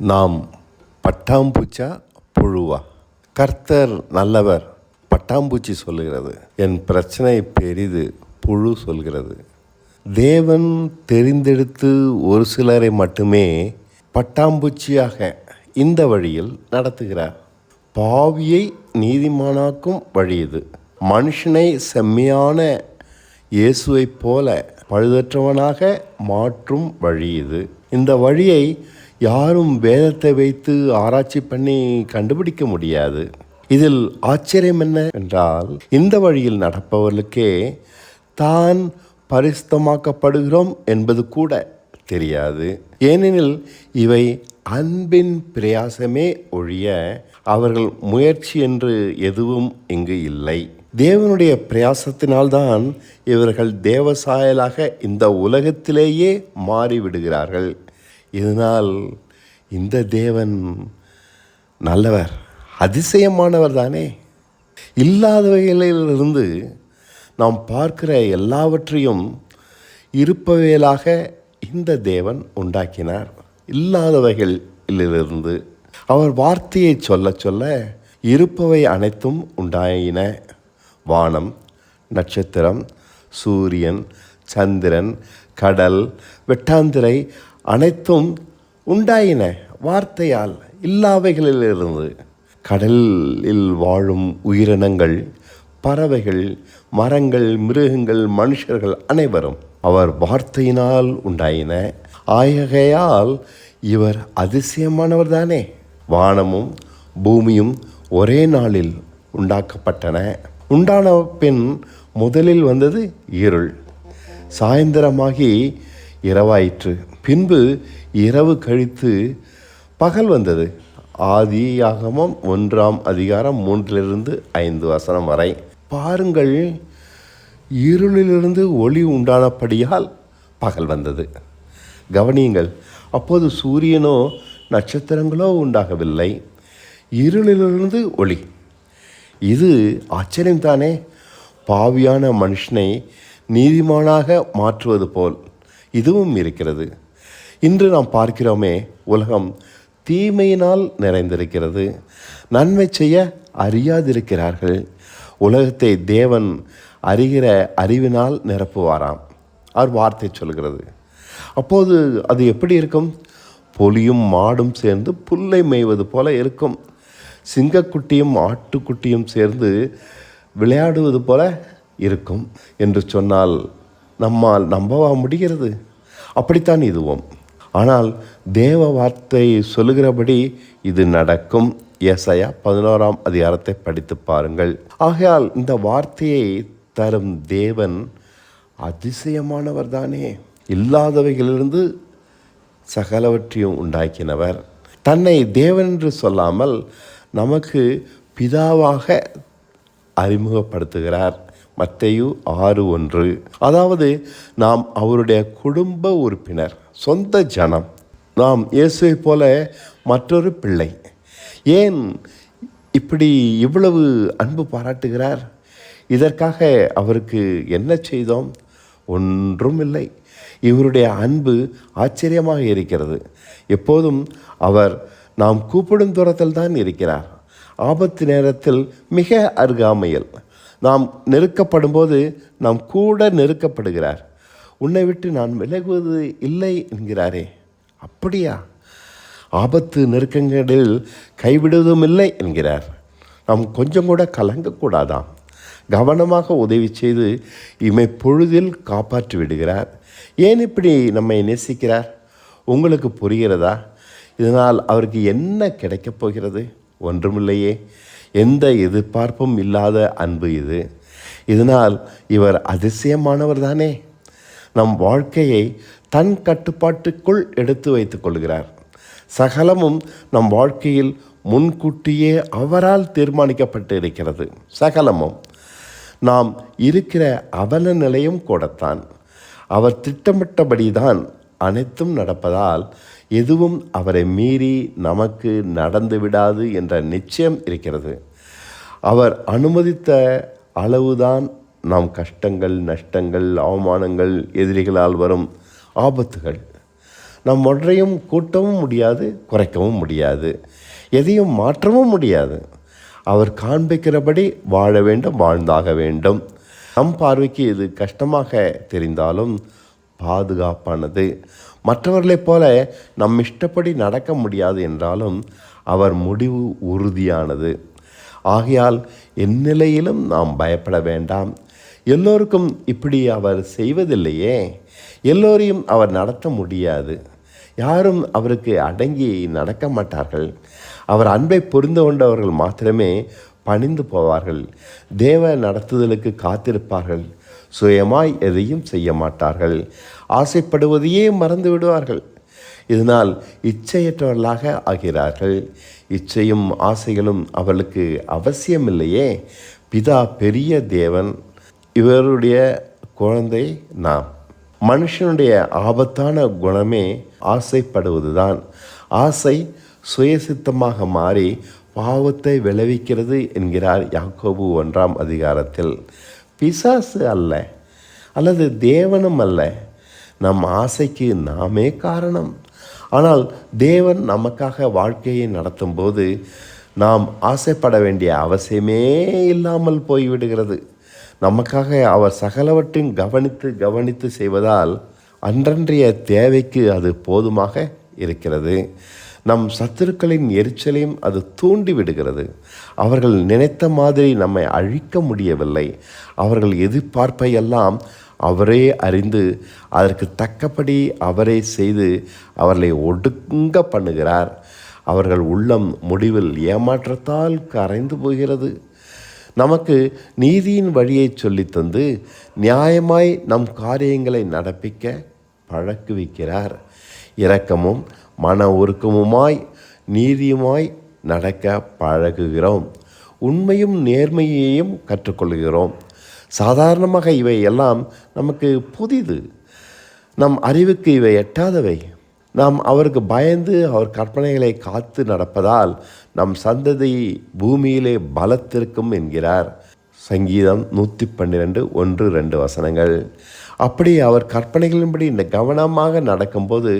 நாம் பட்டாம்பூச்சா புழுவா? கர்த்தர் நல்லவர், பட்டாம்பூச்சி சொல்லுகிறது. என் பிரச்சனை பெரிது, புழு சொல்கிறது. தேவன் தெரிந்தெடுத்து ஒரு சிலரை மட்டுமே பட்டாம்பூச்சியாக இந்த வழியில் நடத்துகிறார். பாவியை நீதிமானாக்கும் வழி இது. மனுஷனை செம்மையான இயேசுவைப் போல பழுதற்றவனாக மாற்றும் வழி இது. இந்த வழியை யாரும் வேதத்தை வைத்து ஆராய்ச்சி பண்ணி கண்டுபிடிக்க முடியாது. இதில் ஆச்சரியம் என்ன என்றால், இந்த வழியில் நடப்பவர்களுக்கே தான் பரிசுத்தமாக்கப்படுகிறோம் என்பது கூட தெரியாது. ஏனெனில் இவை அன்பின் பிரயாசமே ஒழிய அவர்கள் முயற்சி என்று எதுவும் இங்கு இல்லை. தேவனுடைய பிரயாசத்தினால்தான் இவர்கள் தேவசாயலாக இந்த உலகத்திலேயே மாறிவிடுகிறார்கள். இதனால் இந்த தேவன் நல்லவர், அதிசயமானவர் தானே. இல்லாதவைகளிலிருந்து நாம் பார்க்கிற எல்லாவற்றையும் இருப்பவைகளாக இந்த தேவன் உண்டாக்கினார். இல்லாதவைகளிலிருந்து அவர் வார்த்தையை சொல்ல சொல்ல இருப்பவை அனைத்தும் உண்டாயின. வானம், நட்சத்திரம், சூரியன், சந்திரன், கடல், வெட்டாந்திரை அனைத்தும் உண்டாயின வார்த்தையால், இல்லாவைகளிலிருந்து. கடலில் வாழும் உயிரினங்கள், பறவைகள், மரங்கள், மிருகங்கள், மனுஷர்கள் அனைவரும் அவர் வார்த்தையினால் உண்டாயின. ஆகையால் இவர் அதிசயமானவர் தானே. வானமும் பூமியும் ஒரே நாளில் உண்டாக்கப்பட்டன. உண்டான பின் முதலில் வந்தது இருள், சாயந்தரமாகி இரவாயிற்று. பின்பு இரவு கழித்து பகல் வந்தது. ஆதியாகமம் 1:3-5 வரை. பாருங்கள், இருளிலிருந்து ஒளி உண்டானபடியால் பகல் வந்தது. கவனியுங்கள், அப்போது சூரியனோ நட்சத்திரங்களோ உண்டாகவில்லை, இருளிலிருந்து ஒளி. இது ஆச்சரியம்தானே. பாவியான மனுஷனை நீதிமானாக மாற்றுவது போல் இதுவும் இருக்கிறது. இன்று நாம் பார்க்கிறோமே, உலகம் தீமையினால் நிறைந்திருக்கிறது. நன்மை செய்ய அறியாதிருக்கிறார்கள். உலகத்தை தேவன் அறிகிற அறிவினால் நிரப்புவாராம், அவர் வார்த்தை சொல்கிறது. அப்போது அது எப்படி இருக்கும்? புலியும் மாடும் சேர்ந்து புல்லை மேய்வது போல இருக்கும். சிங்கக்குட்டியும் ஆட்டுக்குட்டியும் சேர்ந்து விளையாடுவது போல இருக்கும் என்று சொன்னால் நம்மால் நம்பவா முடிகிறது? அப்படித்தான் இதுவும். ஆனால் தேவ வார்த்தை சொல்லுகிறபடி இது நடக்கும். ஏசாயா 11 படித்து பாருங்கள். ஆகையால் இந்த வார்த்தையை தரும் தேவன் அதிசயமானவர் தானே. இல்லாதவைகளிலிருந்து சகலவற்றையும் உண்டாக்கினவர். தன்னை தேவன் என்று சொல்லாமல் நமக்கு பிதாவாக அறிமுகப்படுத்துகிறார். மத்தேயு 6:1. அதாவது நாம் அவருடைய குடும்ப உறுப்பினர், சொந்த ஜனம். நாம் இயேசுவை போல மற்றொரு பிள்ளை. ஏன் இப்படி இவ்வளவு அன்பு பாராட்டுகிறார்? இதற்காக அவருக்கு என்ன செய்தோம்? ஒன்றும் இல்லை. இவருடைய அன்பு ஆச்சரியமாக இருக்கிறது. எப்போதும் அவர் நாம் கூப்பிடும் தூரத்தில் தான் இருக்கிறார். ஆபத்து நேரத்தில் மிக அருகாமையில். நாம் நெருக்கப்படும் போது நாம் கூட நெருக்கப்படுகிறார். உன்னை விட்டு நான் விலகுவது இல்லை என்கிறாரே, அப்படியா? ஆபத்து நெருக்கங்களில் கைவிடுவதும் இல்லை என்கிறார். நாம் கொஞ்சம் கூட கலங்கக்கூடாதாம். கவனமாக உதவி செய்து இமை பொழுதில் காப்பாற்றி விடுகிறார். ஏன் இப்படி நம்மை நேசிக்கிறார்? உங்களுக்கு புரிகிறதா? இதனால் அவருக்கு என்ன கிடைக்கப் போகிறது? ஒன்றுமில்லையே. எந்த எதிர்பார்ப்பும் இல்லாத அன்பு இது. இதனால் இவர் அதிசயமானவர் தானே. நம் வாழ்க்கையை தன் கட்டுப்பாட்டுக்குள் எடுத்து வைத்துக் கொள்கிறார். சகலமும் நம் வாழ்க்கையில் முன்கூட்டியே அவரால் தீர்மானிக்கப்பட்டு இருக்கிறது. சகலமும் நாம் இருக்கிற அவல நிலையும் கூடத்தான். அவர் திட்டமிட்டபடிதான் அனைத்தும் நடப்பதால் எதுவும் அவரை மீறி நமக்கு நடந்து விடாது என்ற நிச்சயம் இருக்கிறது. அவர் அனுமதித்த அளவுதான் நாம் கஷ்டங்கள், நஷ்டங்கள், அவமானங்கள், எதிரிகளால் வரும் ஆபத்துகள் நம் ஒன்றையும் கூட்டவும் முடியாது, குறைக்கவும் முடியாது, எதையும் மாற்றவும் முடியாது. அவர் காண்பிக்கிறபடி வாழ வேண்டும், வாழ்ந்தாக வேண்டும். நம் பார்வைக்கு இது கஷ்டமாக தெரிந்தாலும் பாதுகாப்பானது. மற்றவர்களைப் போல நம் இஷ்டப்படி நடக்க முடியாது என்றாலும் அவர் முடிவு உறுதியானது. ஆகையால் எந்நிலையிலும் நாம் பயப்பட வேண்டாம். எல்லோருக்கும் இப்படி அவர் செய்வதில்லையே. எல்லோரையும் அவர் நடத்த முடியாது. யாரும் அவருக்கு அடங்கி நடக்க மாட்டார்கள். அவர் அன்பை புரிந்து கொண்டவர்கள் மாத்திரமே பணிந்து போவார்கள். தேவ நடத்துதலுக்கு காத்திருப்பார்கள். சுயமாய் எதையும் செய்ய மாட்டார்கள். ஆசைப்படுவதையே மறந்து விடுவார்கள். இதனால் இச்சையற்றவர்களாக ஆகிறார்கள். இச்சையும் ஆசைகளும் அவளுக்கு அவசியமில்லையே. பிதா பெரிய தேவன், இவருடைய குழந்தை நாம். மனுஷனுடைய ஆபத்தான குணமே ஆசைப்படுவதுதான். ஆசை சுயசித்தமாக மாறி பாவத்தை விளைவிக்கிறது என்கிறார் யாக்கோபு 1ஆம் அதிகாரத்தில். பிசாசு அல்ல, அல்லது தேவனும் அல்ல. நம் ஆசைக்கு நாமே காரணம். ஆனால் தேவன் நமக்காக வாழ்க்கையை நடத்தும் போது நாம் ஆசைப்பட வேண்டிய அவசியமே இல்லாமல் போய்விடுகிறது. நமக்காக அவர் சகலவற்றையும் கவனித்து செய்வதால் அன்றன்றைய தேவைக்கு அது போதுமாக இருக்கிறது. நம் சத்துருக்களின் எரிச்சலையும் அது தூண்டி விடுகிறது. அவர்கள் நினைத்த மாதிரி நம்மை அழிக்க முடியவில்லை. அவர்கள் எதிர்பார்ப்பை எல்லாம் அவரே அறிந்து அதற்கு தக்கபடி அவரே செய்து அவர்களை ஒடுங்க பண்ணுகிறார். அவர்கள் உள்ளம் முடிவில் ஏமாற்றத்தால் கரைந்து போகிறது. நமக்கு நீதியின் வழியை சொல்லித்தந்து நியாயமாய் நம் காரியங்களை நடப்பிக்க பழக்குவிக்கிறார். இரக்கமும் மன உருக்கமுமாய் நீதியுமாய் நடக்க பழகுகிறோம். உண்மையும் நேர்மையையும் கற்றுக்கொள்கிறோம். சாதாரணமாக இவை எல்லாம் நமக்கு புதிது. நம் அறிவுக்கு இவை எட்டாதவை. நாம் அவருக்கு பயந்து அவர் கற்பனைகளை காத்து நடப்பதால் நம் சந்ததி பூமியிலே பலத்திருக்கும் என்கிறார் சங்கீதம் 112 1-2 வசனங்கள். அப்படி அவர் கற்பனைகளின்படி இந்த கவனமாக நடக்கும்போது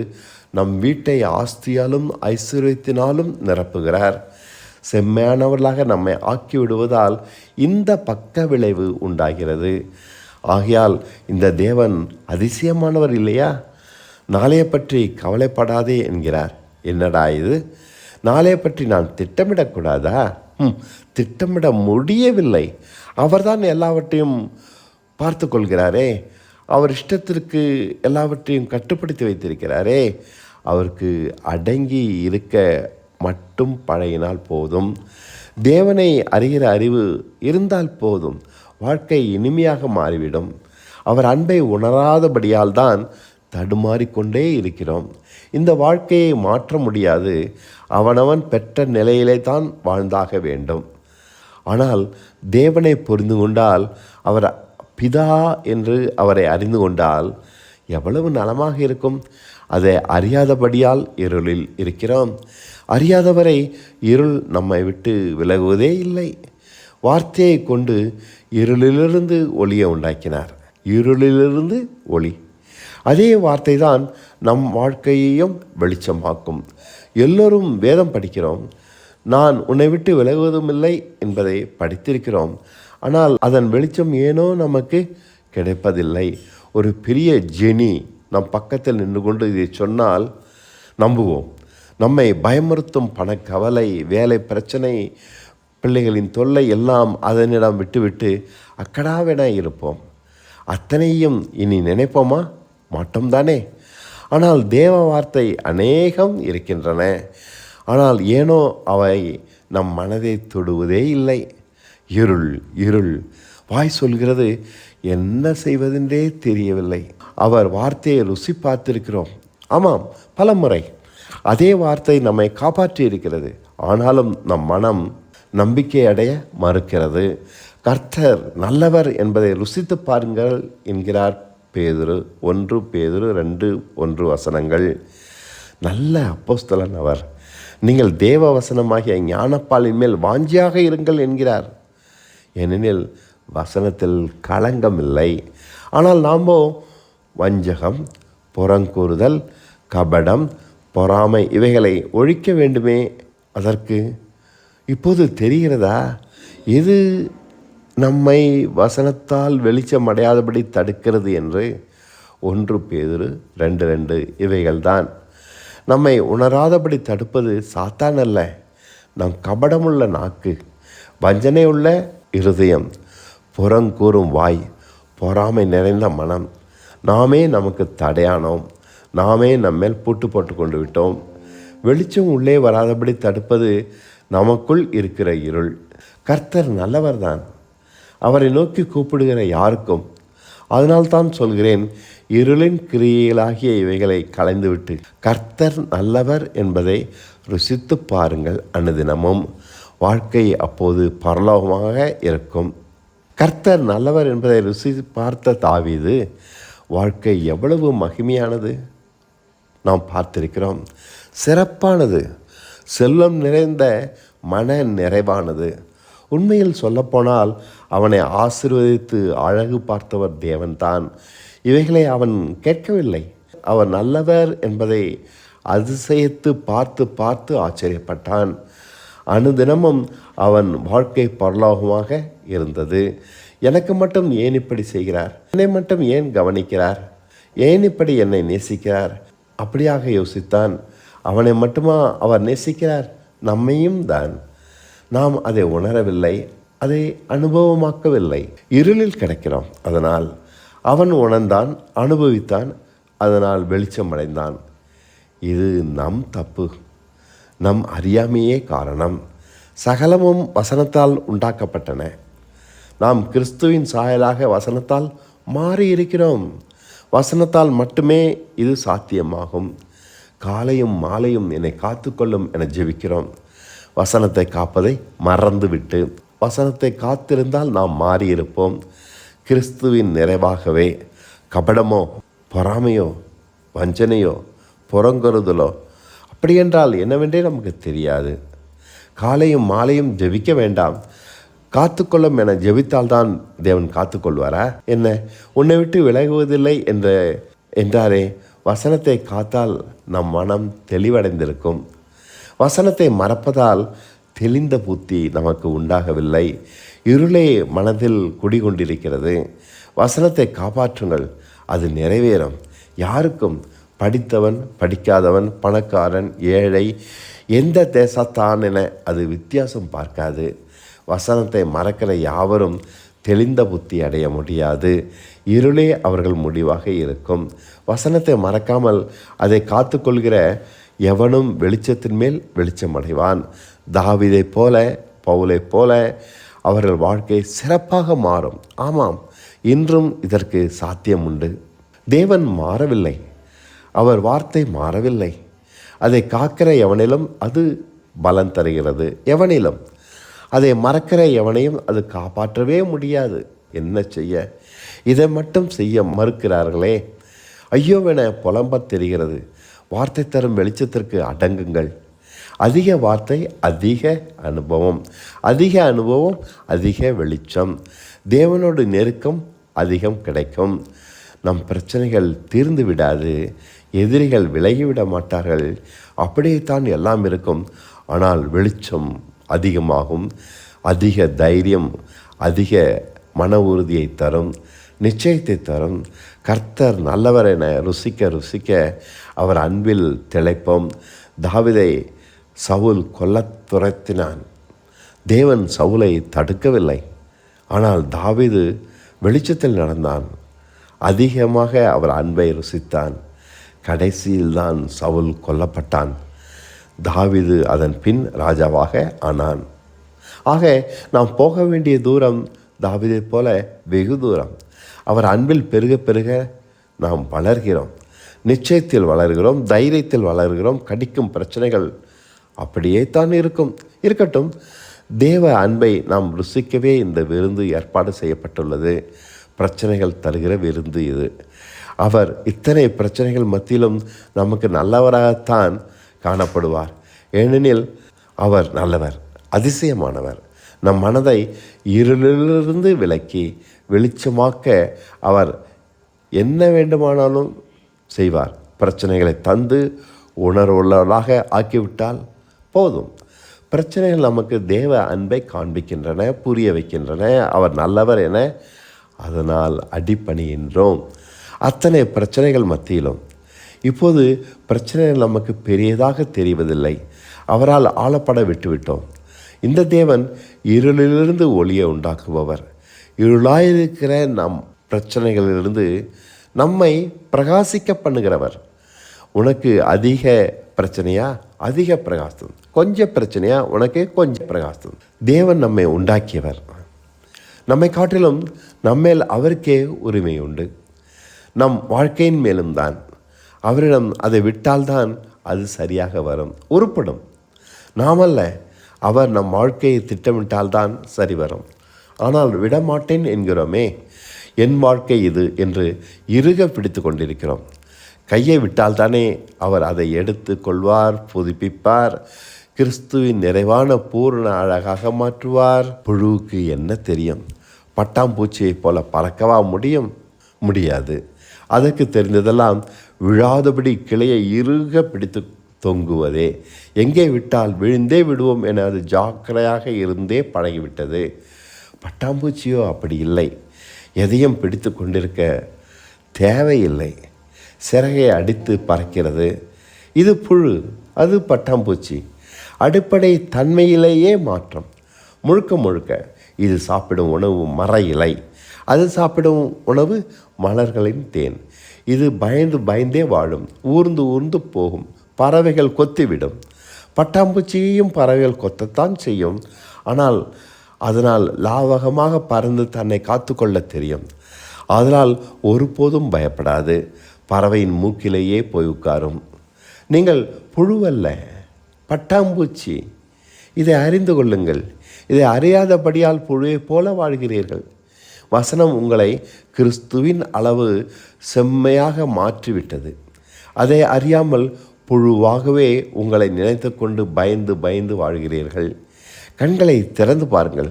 நம் வீட்டை ஆஸ்தியாலும் ஐஸ்வர்யத்தினாலும் நிரப்புகிறார். செம்மையானவர்களாக நம்மை ஆக்கிவிடுவதால் இந்த பக்க விளைவு உண்டாகிறது. ஆகையால் இந்த தேவன் அதிசயமானவர் இல்லையா? நாளைய பற்றி கவலைப்படாதே என்கிறார். என்னடா இது? நாளைய பற்றி நான் திட்டமிடக்கூடாதா? திட்டமிட முடியவில்லை. அவர்தான் எல்லாவற்றையும் பார்த்து கொள்கிறாரே. அவர் இஷ்டத்திற்கு எல்லாவற்றையும் கட்டுப்படுத்தி வைத்திருக்கிறாரே. அவருக்கு அடங்கி இருக்க மட்டும் பழகினால் போதும். தேவனை அறிகிற அறிவு இருந்தால் போதும். வாழ்க்கை இனிமையாக மாறிவிடும். அவர் அன்பை உணராதபடியால் தான் தடுமாறிக்கொண்டே இருக்கிறோம். இந்த வாழ்க்கையை மாற்ற முடியாது. அவனவன் பெற்ற நிலையிலே தான் வாழ்ந்தாக வேண்டும். ஆனால் தேவனை புரிந்து கொண்டால், அவர் பிதா என்று அவரை அறிந்து கொண்டால் எவ்வளவு நலமாக இருக்கும். அதை அறியாதபடியால் இருளில் இருக்கிறோம். அறியாதவரை இருள் நம்மை விட்டு விலகுவதே இல்லை. வார்த்தையை கொண்டு இருளிலிருந்து ஒளியை உண்டாக்கினார். இருளிலிருந்து ஒளி. அதே வார்த்தை தான் நம் வாழ்க்கையையும் வெளிச்சமாக்கும். எல்லோரும் வேதம் படிக்கிறோம். நான் உன்னை விட்டு விலகுவதும் இல்லை என்பதை படித்திருக்கிறோம். ஆனால் அதன் வெளிச்சம் ஏனோ நமக்கு கிடைப்பதில்லை. ஒரு பெரிய ஜெனி நம் பக்கத்தில் நின்று கொண்டு இதை சொன்னால் நம்புவோம். நம்மை பயமுறுத்தும் பணக்கவலை, வேலை பிரச்சனை, பிள்ளைகளின் தொல்லை எல்லாம் அதனிடம் விட்டுவிட்டு அக்கடாவென இருப்போம். அத்தனையும் இனி நினைப்போமா? மாட்டோம்தானே. ஆனால் தேவ வார்த்தை அநேகம் இருக்கின்றன. ஆனால் ஏனோ அவை நம் மனதை தொடுவதே இல்லை. இருள் இருள். வாய் சொல்கிறது, என்ன செய்வதென்றே தெரியவில்லை. அவர் வார்த்தையை ருசி பார்த்திருக்கிறோம். ஆமாம், பல முறை அதே வார்த்தை நம்மை காப்பாற்றி இருக்கிறது. ஆனாலும் நம் மனம் நம்பிக்கை அடைய மறுக்கிறது. கர்த்தர் நல்லவர் என்பதை ருசித்து பாருங்கள் என்கிறார் பேதுரு. 1 பேதுரு 2:1 வசனங்கள். நல்ல அப்போஸ்தலன் அவர். நீங்கள் தேவ வசனமாகிய ஞானப்பாலின் மேல் வாஞ்சியாக இருங்கள் என்கிறார். ஏனெனில் வசனத்தில் களங்கம் இல்லை. ஆனால் நாமோ வஞ்சகம், புறங்கூறுதல், கபடம், பொறாமை இவைகளை ஒழிக்க வேண்டுமே. அதற்கு இப்போது தெரிகிறதா எது நம்மை வசனத்தால் வெளிச்சம் அடையாதபடி தடுக்கிறது என்று? 1 பேதுரு 2:2 இவைகள்தான். நம்மை உணராதபடி தடுப்பது சாத்தான் அல்ல, நம் கபடமுள்ள நாக்கு, வஞ்சனை உள்ள இருதயம், புறங்கூறும் வாய், பொறாமை நிறைந்த மனம். நாமே நமக்கு தடையானோம், நாமே நம்மேல் பூட்டு போட்டு கொண்டு விட்டோம். வெளிச்சம் உள்ளே வராதபடி தடுப்பது நமக்குள் இருக்கிற இருள். கர்த்தர் நல்லவர்தான், அவரை நோக்கி கூப்பிடுகிற யாருக்கும். அதனால்தான் சொல்கிறேன், இருளின் கிரியைகளாகிய இவைகளை களைந்துவிட்டு கர்த்தர் நல்லவர் என்பதை ருசித்து பாருங்கள். அனுதினமும் வாழ்க்கை அப்போது பரலோகமாக இருக்கும். கர்த்தர் நல்லவர் என்பதை ருசி பார்த்த தாவீது வாழ்க்கை எவ்வளவு மகிமையானது நாம் பார்த்திருக்கிறோம். சிறப்பானது, செல்வம் நிறைந்த மன நிறைவானது. உண்மையில் சொல்லப்போனால் அவனை ஆசீர்வதித்து அழகு பார்த்தவர் தேவன்தான். இவைகளை அவன் கேட்கவில்லை. அவர் நல்லவர் என்பதை அதிசயித்து பார்த்து பார்த்து ஆச்சரியப்பட்டான். அனுதினமும் அவன் வாழ்க்கை பரலோகமாக இருந்தது. எனக்கு மட்டும் ஏன் இப்படி செய்கிறார்? என்னை மட்டும் ஏன் கவனிக்கிறார்? ஏன் இப்படி என்னை நேசிக்கிறார்? அப்படியாக யோசித்தான். அவனை மட்டுமா அவர் நேசிக்கிறார்? நம்மையும் தான். நாம் அதை உணரவில்லை, அதை அனுபவமாக்கவில்லை. இருளில் கிடக்கிறோம். அதனால் அவன் உணர்ந்தான், அனுபவித்தான், அதனால் வெளிச்சம் அடைந்தான். இது நம் தப்பு, நம் அறியாமையே காரணம். சகலமும் வசனத்தால் உண்டாக்கப்பட்டன. நாம் கிறிஸ்துவின் சாயலாக வசனத்தால் மாறி இருக்கிறோம். வசனத்தால் மட்டுமே இது சாத்தியமாகும். காலையும் மாலையும் என்னை காத்துக்கொள்ளும் என ஜெபிக்கிறோம். வசனத்தை காப்பதை மறந்துவிட்டு வசனத்தை காத்திருந்தால் நாம் மாறியிருப்போம். கிறிஸ்துவின் நிறைவாகவே. கபடமோ, பொறாமையோ, வஞ்சனையோ, புறங்கொறுதலோ அப்படியென்றால் என்னவென்றே நமக்கு தெரியாது. காலையும் மாலையும் ஜெபிக்க வேண்டாம், காத்துக்கொள்ளும் என ஜெபித்தால்தான் தேவன் காத்துக்கொள்வாரா என்ன? உன்னை விட்டு விலகுவதில்லை என்றாரே. வசனத்தை காத்தால் நம் மனம் தெளிவடைந்திருக்கும். வசனத்தை மறப்பதால் தெளிந்த புத்தி நமக்கு உண்டாகவில்லை. இருளே மனதில் குடிகொண்டிருக்கிறது. வசனத்தை காப்பாற்றுங்கள், அது நிறைவேறும். யாருக்கும், படித்தவன் படிக்காதவன், பணக்காரன் ஏழை, எந்த தேசத்தான் என அது வித்தியாசம் பார்க்காது. வசனத்தை மறக்கிற யாவரும் தெளிந்த புத்தி அடைய முடியாது. இருளே அவர்கள் முடிவாக இருக்கும். வசனத்தை மறக்காமல் அதை காத்துக்கொள்கிற எவனும் வெளிச்சத்தின் மேல் வெளிச்சம் அடைவான். தாவீதைப் போல, பவுலைப் போல அவர்கள் வாழ்க்கை சிறப்பாக மாறும். ஆமாம், இன்றும் இதற்கு சாத்தியம் உண்டு. தேவன் மாறவில்லை, அவர் வார்த்தை மாறவில்லை. அதை காக்கிற எவனிலும் அது பலன் தருகிறது. எவனிலும் அதை மறக்கிற எவனையும் அது காப்பாற்றவே முடியாது. என்ன செய்ய? இதை மட்டும் செய்ய மறுக்கிறார்களே. ஐயோவென புலம்பத் தெரிகிறது. வார்த்தை தரும் வெளிச்சத்திற்கு அடங்குங்கள். அதிக வார்த்தை அதிக அனுபவம், அதிக அனுபவம் அதிக வெளிச்சம். தேவனோடு நெருக்கம் அதிகம் கிடைக்கும். நம் பிரச்சனைகள் தீர்ந்து விடாது. எதிரிகள் விலகிவிட மாட்டார்கள். அப்படியே தான் எல்லாம் இருக்கும். ஆனால் வெளிச்சம் அதிகமாகும். அதிக தைரியம், அதிக மன உறுதியை தரும், நிச்சயத்தை தரும். கர்த்தர் நல்லவர் என ருசிக்க ருசிக்க அவர் அன்பில் திளைப்போம். தாவீதை சவுல் கொல்லத் துரத்தினான். தேவன் சவுலை தடுக்கவில்லை. ஆனால் தாவீது வெளிச்சத்தில் நடந்தான். அதிகமாக அவர் அன்பை ருசித்தான். கடைசியில்தான் சவுல் கொல்லப்பட்டான். தாவீது அதன் பின் ராஜாவாக ஆனான். ஆக நாம் போக வேண்டிய தூரம் தாவீதைப் போல வெகு தூரம். அவர் அன்பில் பெருக பெருக நாம் வளர்கிறோம், நிச்சயத்தில் வளர்கிறோம், தைரியத்தில் வளர்கிறோம். கடிக்கும் பிரச்சனைகள் அப்படியே தான் இருக்கட்டும். தேவ அன்பை நாம் ருசிக்கவே இந்த விருந்து ஏற்பாடு செய்யப்பட்டுள்ளது. பிரச்சனைகள் தருகிற விருந்து இது. அவர் இத்தனை பிரச்சனைகள் மத்தியிலும் நமக்கு நல்லவராகத்தான் காணப்படுவார். ஏனெனில் அவர் நல்லவர், அதிசயமானவர். நம் மனதை இருளிலிருந்து விலக்கி வெளிச்சமாக்க அவர் என்ன வேண்டுமானாலும் செய்வார். பிரச்சனைகளை தந்து உணர்வுள்ளவர்களாக ஆக்கிவிட்டால் போதும். பிரச்சனைகள் நமக்கு தேவ அன்பை காண்பிக்கின்றன, புரிய வைக்கின்றன, அவர் நல்லவர் என. அதனால் அடிபணிகின்றோம். அத்தனை பிரச்சனைகள் மத்தியிலும் இப்போது பிரச்சனைகள் நமக்கு பெரியதாக தெரிவதில்லை. அவரால் ஆளப்பட விட்டுவிட்டோம். இந்த தேவன் இருளிலிருந்து ஒளியை உண்டாக்குபவர். இருளாயிருக்கிற நம் பிரச்சனைகளிலிருந்து நம்மை பிரகாசிக்க பண்ணுகிறவர். உனக்கு அதிக பிரச்சனையா? அதிக பிரகாசம். கொஞ்சம் பிரச்சனையா? உனக்கு கொஞ்சம் பிரகாசம். தேவன் நம்மை உண்டாக்கியவர். நம்மை காட்டிலும் நம்மேல் அவருக்கே உரிமை உண்டு. நம் வாழ்க்கையின் மேலும் தான். அவரிடம் அதை விட்டால்தான் அது சரியாக வரும், உருப்படும். நாமல்ல, அவர் நம் வாழ்க்கையை திட்டமிட்டால்தான் சரி வரும். ஆனால் விடமாட்டேன் என்கிறோமே, என் வாழ்க்கை இது என்று இறுக பிடித்து கொண்டிருக்கிறோம். கையை விட்டால்தானே அவர் அதை எடுத்து கொள்வார், புதுப்பிப்பார், கிறிஸ்துவின் நிறைவான பூர்ண அழகாக மாற்றுவார். புழுவுக்கு என்ன தெரியும்? பட்டாம்பூச்சியைப் போல பறக்கவா முடியும்? முடியாது. அதற்கு தெரிந்ததெல்லாம் விழாதபடி கிளையை இறுக பிடித்து தொங்குவதே. எங்கே விட்டால் விழுந்தே விடுவோம் என அது ஜாக்கிரதையாக இருந்தே பழகிவிட்டது. பட்டாம்பூச்சியோ அப்படி இல்லை. எதையும் பிடித்து கொண்டிருக்க தேவையில்லை. சிறகை அடித்து பறக்கிறது. இது புழு, அது பட்டாம்பூச்சி. அடிப்படை தன்மையிலேயே மாற்றம். முழுக்க முழுக்க இது சாப்பிடும் உணவு மர இலை, அது சாப்பிடும் உணவு மலர்களின் தேன். இது பயந்து பயந்தே வாழும், ஊர்ந்து ஊர்ந்து போகும். பறவைகள் கொத்திவிடும். பட்டாம்பூச்சியையும் பறவைகள் கொத்தத்தான் செய்யும். ஆனால் அதனால் லாவகமாக பறந்து தன்னை காத்து கொள்ள தெரியும். அதனால் ஒருபோதும் பயப்படாது. பறவையின் மூக்கிலேயே போய் உட்காரும். நீங்கள் புழுவல்ல, பட்டாம்பூச்சி. இதை அறிந்து கொள்ளுங்கள். இதை அறியாதபடியால் புழுவை போல வாழ்கிறீர்கள். வசனம் உங்களை கிறிஸ்துவின் அளவு செம்மையாக மாற்றிவிட்டது. அதை அறியாமல் புழுவாகவே உங்களை நினைத்து கொண்டு பயந்து பயந்து வாழ்கிறீர்கள். கண்களை திறந்து பாருங்கள்.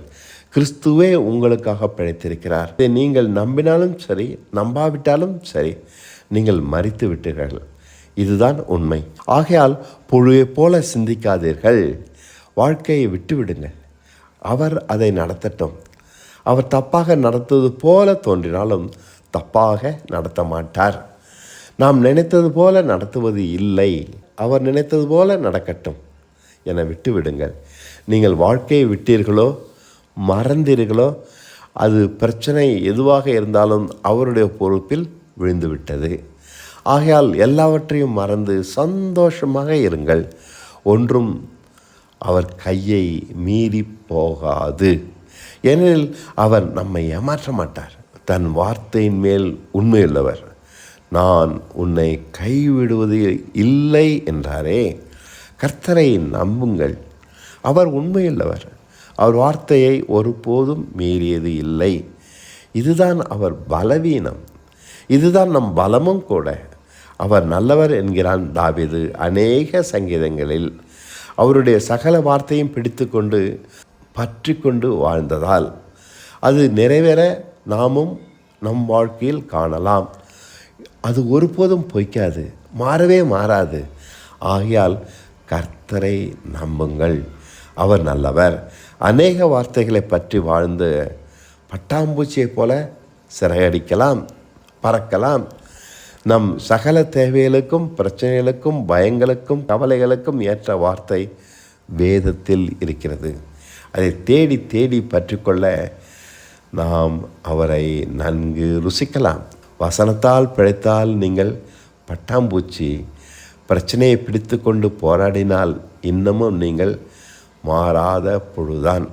கிறிஸ்துவே உங்களுக்காக பிழைத்திருக்கிறார். இதை நீங்கள் நம்பினாலும் சரி, நம்பாவிட்டாலும் சரி, நீங்கள் மரித்து விட்டீர்கள். இதுதான் உண்மை. ஆகையால் புழுவை போல சிந்திக்காதீர்கள். வாழ்க்கையை விட்டுவிடுங்கள். அவர் அதை நடத்தட்டும். அவர் தப்பாக நடத்துவது போல தோன்றினாலும் தப்பாக நடத்த மாட்டார். நாம் நினைத்தது போல நடத்துவது இல்லை. அவர் நினைத்தது போல நடக்கட்டும் என விட்டுவிடுங்கள். நீங்கள் வாழ்க்கையை விட்டீர்களோ மறந்தீர்களோ, அது பிரச்சனை எதுவாக இருந்தாலும் அவருடைய பொறுப்பில் விழுந்துவிட்டது. ஆகையால் எல்லாவற்றையும் மறந்து சந்தோஷமாக இருங்கள். ஒன்றும் அவர் கையை மீறி போகாது. ஏனெனில் அவர் நம்மை ஏமாற்ற மாட்டார். தன் வார்த்தையின் மேல் உண்மையுள்ளவர். நான் உன்னை கைவிடுவது இல்லை என்றாரே. கர்த்தரை நம்புங்கள். அவர் உண்மையுள்ளவர். அவர் வார்த்தையை ஒருபோதும் மீறியது இல்லை. இதுதான் அவர் பலவீனம். இதுதான் நம் பலமும் கூட. அவர் நல்லவர் என்கிறான் தாவீது அநேக சங்கீதங்களில். அவருடைய சகல வார்த்தையும் பிடித்து கொண்டு பற்றி கொண்டு வாழ்ந்ததால் அது நிறைவேற நாமும் நம் வாழ்க்கையில் காணலாம். அது ஒருபோதும் பொய்க்காது, மாறவே மாறாது. ஆகையால் கர்த்தரை நம்புங்கள். அவர் நல்லவர். அநேக வார்த்தைகளை பற்றி வாழ்ந்து பட்டாம்பூச்சியைப் போல சிறகடிக்கலாம், பறக்கலாம். நம் சகல தேவைகளுக்கும், பிரச்சனைகளுக்கும், பயங்களுக்கும், கவலைகளுக்கும் ஏற்ற வார்த்தை வேதத்தில் இருக்கிறது. அதை தேடி தேடி பற்றிக்கொள்ள நாம் அவரை நன்கு ருசிக்கலாம். வசனத்தால் பிழைத்தால் நீங்கள் பட்டாம்பூச்சி. பிரச்சனையை பிடித்து கொண்டு போராடினால் இன்னமும் நீங்கள் மாறாத புழுதான்.